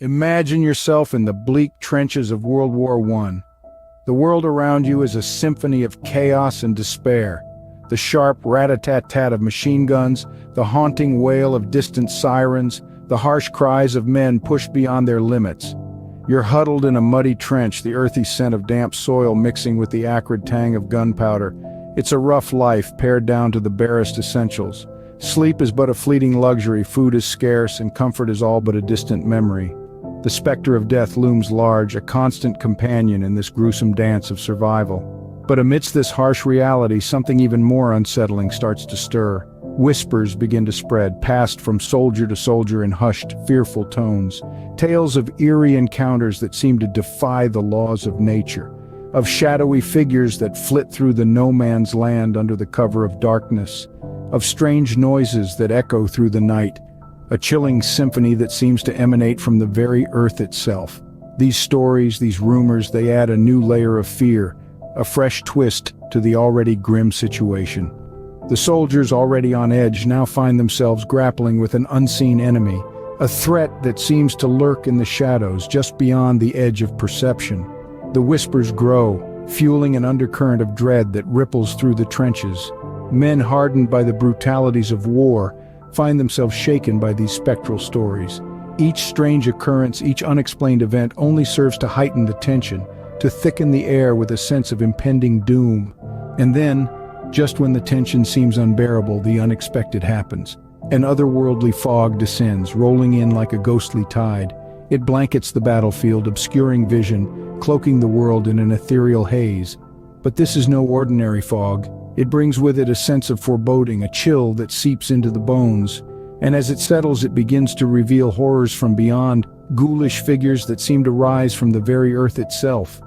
Imagine yourself in the bleak trenches of World War I. The world around you is a symphony of chaos and despair. The sharp rat-a-tat-tat of machine guns, the haunting wail of distant sirens, the harsh cries of men pushed beyond their limits. You're huddled in a muddy trench, the earthy scent of damp soil mixing with the acrid tang of gunpowder. It's a rough life, pared down to the barest essentials. Sleep is but a fleeting luxury, food is scarce, and comfort is all but a distant memory. The specter of death looms large, a constant companion in this gruesome dance of survival. But amidst this harsh reality, something even more unsettling starts to stir. Whispers begin to spread, passed from soldier to soldier in hushed, fearful tones. Tales of eerie encounters that seem to defy the laws of nature. Of shadowy figures that flit through the no-man's land under the cover of darkness. Of strange noises that echo through the night. A chilling symphony that seems to emanate from the very earth itself. These stories, these rumors, they add a new layer of fear, a fresh twist to the already grim situation. The soldiers, already on edge, now find themselves grappling with an unseen enemy, a threat that seems to lurk in the shadows, just beyond the edge of perception. The whispers grow, fueling an undercurrent of dread that ripples through the trenches. Men hardened by the brutalities of war find themselves shaken by these spectral stories. Each strange occurrence, each unexplained event only serves to heighten the tension, to thicken the air with a sense of impending doom. And then, just when the tension seems unbearable, the unexpected happens. An otherworldly fog descends, rolling in like a ghostly tide. It blankets the battlefield, obscuring vision, cloaking the world in an ethereal haze. But this is no ordinary fog. It brings with it a sense of foreboding, a chill that seeps into the bones. And as it settles, it begins to reveal horrors from beyond, ghoulish figures that seem to rise from the very earth itself.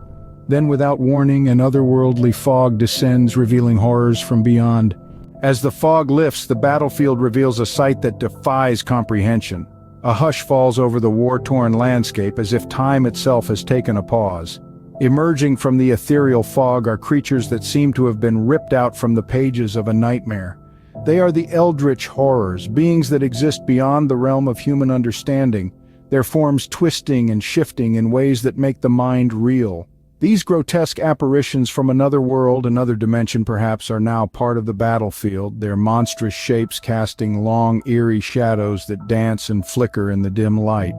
Then, without warning, an otherworldly fog descends, revealing horrors from beyond. As the fog lifts, the battlefield reveals a sight that defies comprehension. A hush falls over the war-torn landscape, as if time itself has taken a pause. Emerging from the ethereal fog are creatures that seem to have been ripped out from the pages of a nightmare. They are the eldritch horrors, beings that exist beyond the realm of human understanding, their forms twisting and shifting in ways that make the mind reel. These grotesque apparitions from another world, another dimension perhaps, are now part of the battlefield, their monstrous shapes casting long, eerie shadows that dance and flicker in the dim light.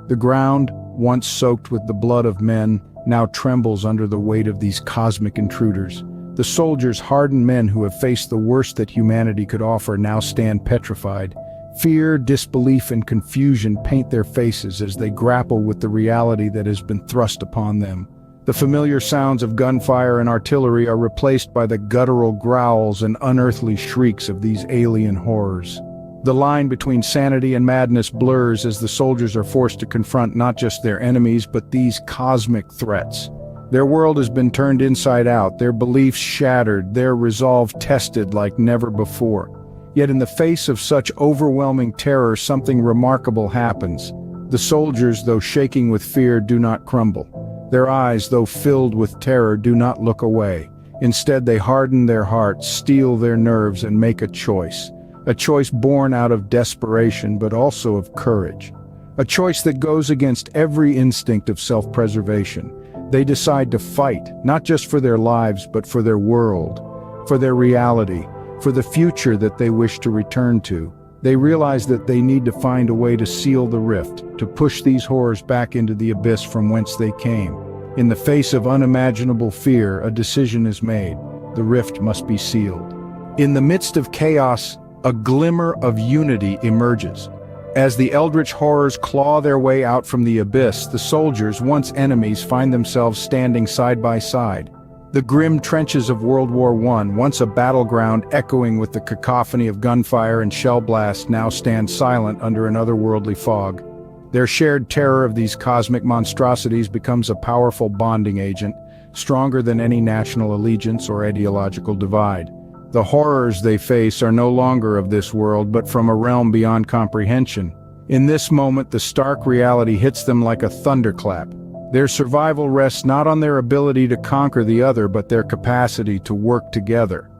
The ground, once soaked with the blood of men, now trembles under the weight of these cosmic intruders. The soldiers, hardened men who have faced the worst that humanity could offer, now stand petrified. Fear, disbelief, and confusion paint their faces as they grapple with the reality that has been thrust upon them. The familiar sounds of gunfire and artillery are replaced by the guttural growls and unearthly shrieks of these alien horrors. The line between sanity and madness blurs as the soldiers are forced to confront not just their enemies, but these cosmic threats. Their world has been turned inside out, their beliefs shattered, their resolve tested like never before. Yet in the face of such overwhelming terror, something remarkable happens. The soldiers, though shaking with fear, do not crumble. Their eyes, though filled with terror, do not look away. Instead, they harden their hearts, steel their nerves, and make a choice. A choice born out of desperation, but also of courage. A choice that goes against every instinct of self-preservation. They decide to fight, not just for their lives, but for their world, for their reality, for the future that they wish to return to. They realize that they need to find a way to seal the rift, to push these horrors back into the abyss from whence they came. In the face of unimaginable fear, a decision is made. The rift must be sealed. In the midst of chaos, a glimmer of unity emerges. As the eldritch horrors claw their way out from the abyss, the soldiers, once enemies, find themselves standing side by side. The grim trenches of World War I, once a battleground echoing with the cacophony of gunfire and shell blast, now stand silent under an otherworldly fog. Their shared terror of these cosmic monstrosities becomes a powerful bonding agent, stronger than any national allegiance or ideological divide. The horrors they face are no longer of this world, but from a realm beyond comprehension. In this moment, the stark reality hits them like a thunderclap. Their survival rests not on their ability to conquer the other, but their capacity to work together.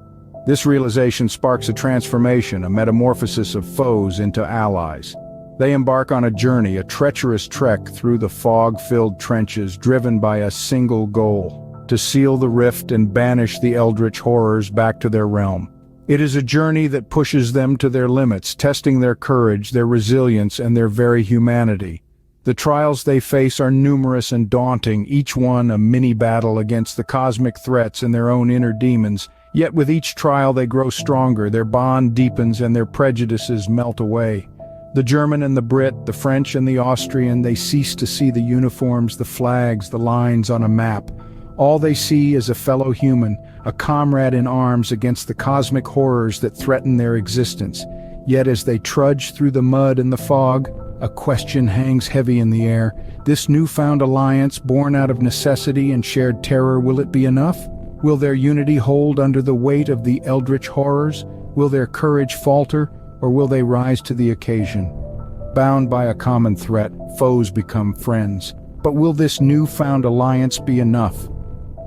This realization sparks a transformation, a metamorphosis of foes into allies. They embark on a journey, a treacherous trek through the fog-filled trenches, driven by a single goal: to seal the rift and banish the eldritch horrors back to their realm. It is a journey that pushes them to their limits, testing their courage, their resilience, and their very humanity. The trials they face are numerous and daunting, each one a mini-battle against the cosmic threats and their own inner demons. Yet with each trial they grow stronger, their bond deepens, and their prejudices melt away. The German and the Brit, the French and the Austrian, they cease to see the uniforms, the flags, the lines on a map. All they see is a fellow human, a comrade in arms against the cosmic horrors that threaten their existence. Yet as they trudge through the mud and the fog, a question hangs heavy in the air. This newfound alliance, born out of necessity and shared terror, will it be enough? Will their unity hold under the weight of the eldritch horrors? Will their courage falter, or will they rise to the occasion? Bound by a common threat, foes become friends. But will this newfound alliance be enough?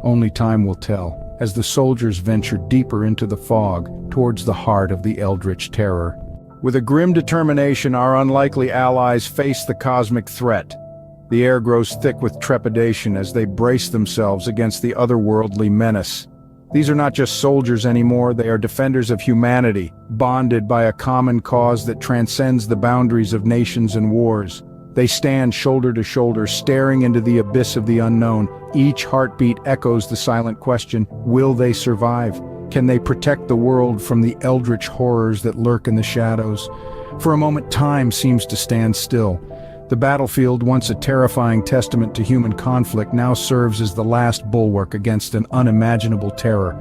Only time will tell, as the soldiers venture deeper into the fog, towards the heart of the eldritch terror. With a grim determination, our unlikely allies face the cosmic threat. The air grows thick with trepidation as they brace themselves against the otherworldly menace. These are not just soldiers anymore, they are defenders of humanity, bonded by a common cause that transcends the boundaries of nations and wars. They stand shoulder to shoulder, staring into the abyss of the unknown. Each heartbeat echoes the silent question: will they survive? Can they protect the world from the eldritch horrors that lurk in the shadows? For a moment, time seems to stand still. The battlefield, once a terrifying testament to human conflict, now serves as the last bulwark against an unimaginable terror.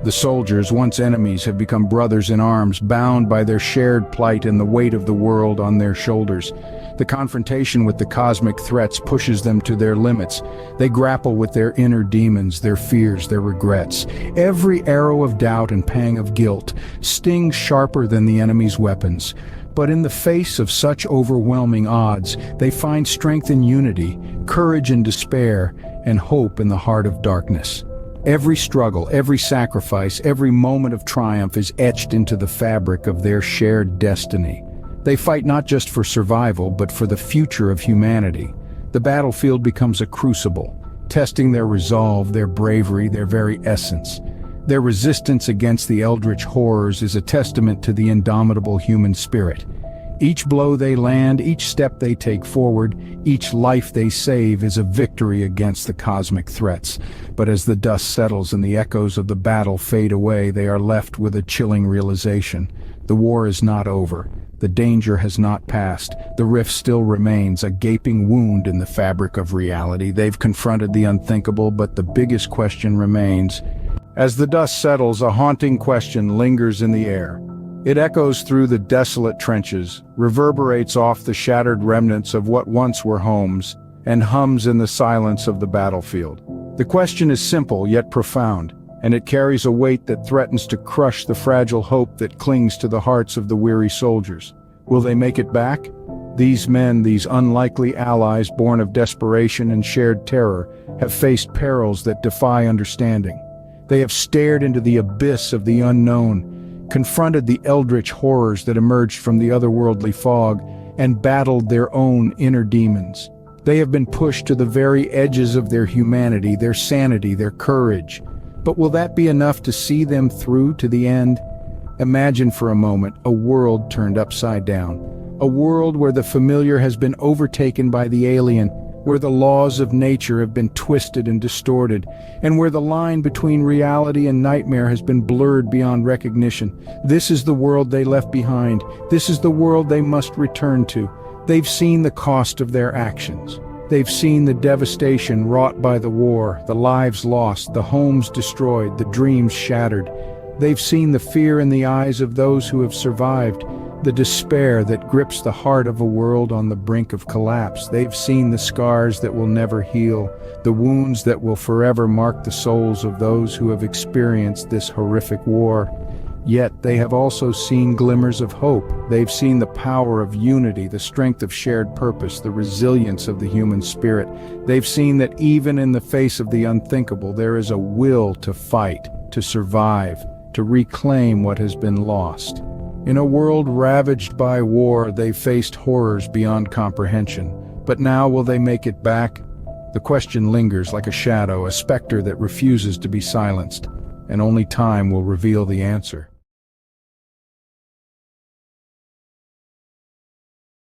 The soldiers, once enemies, have become brothers in arms, bound by their shared plight and the weight of the world on their shoulders. The confrontation with the cosmic threats pushes them to their limits. They grapple with their inner demons, their fears, their regrets. Every arrow of doubt and pang of guilt stings sharper than the enemy's weapons. But in the face of such overwhelming odds, they find strength in unity, courage in despair, and hope in the heart of darkness. Every struggle, every sacrifice, every moment of triumph is etched into the fabric of their shared destiny. They fight not just for survival, but for the future of humanity. The battlefield becomes a crucible, testing their resolve, their bravery, their very essence. Their resistance against the eldritch horrors is a testament to the indomitable human spirit. Each blow they land, each step they take forward, each life they save is a victory against the cosmic threats. But as the dust settles and the echoes of the battle fade away, they are left with a chilling realization. The war is not over. The danger has not passed. The rift still remains, a gaping wound in the fabric of reality. They've confronted the unthinkable, but the biggest question remains. As the dust settles, a haunting question lingers in the air. It echoes through the desolate trenches, reverberates off the shattered remnants of what once were homes, and hums in the silence of the battlefield. The question is simple yet profound, and it carries a weight that threatens to crush the fragile hope that clings to the hearts of the weary soldiers. Will they make it back? These men, these unlikely allies born of desperation and shared terror, have faced perils that defy understanding. They have stared into the abyss of the unknown, confronted the eldritch horrors that emerged from the otherworldly fog, and battled their own inner demons. They have been pushed to the very edges of their humanity, their sanity, their courage. But will that be enough to see them through to the end? Imagine for a moment a world turned upside down. A world where the familiar has been overtaken by the alien, where the laws of nature have been twisted and distorted, and where the line between reality and nightmare has been blurred beyond recognition. This is the world they left behind. This is the world they must return to. They've seen the cost of their actions. They've seen the devastation wrought by the war, the lives lost, the homes destroyed, the dreams shattered. They've seen the fear in the eyes of those who have survived, the despair that grips the heart of a world on the brink of collapse. They've seen the scars that will never heal, the wounds that will forever mark the souls of those who have experienced this horrific war. Yet they have also seen glimmers of hope. They've seen the power of unity, the strength of shared purpose, the resilience of the human spirit. They've seen that even in the face of the unthinkable, there is a will to fight, to survive, to reclaim what has been lost. In a world ravaged by war, they faced horrors beyond comprehension. But now, will they make it back? The question lingers like a shadow, a specter that refuses to be silenced, and only time will reveal the answer.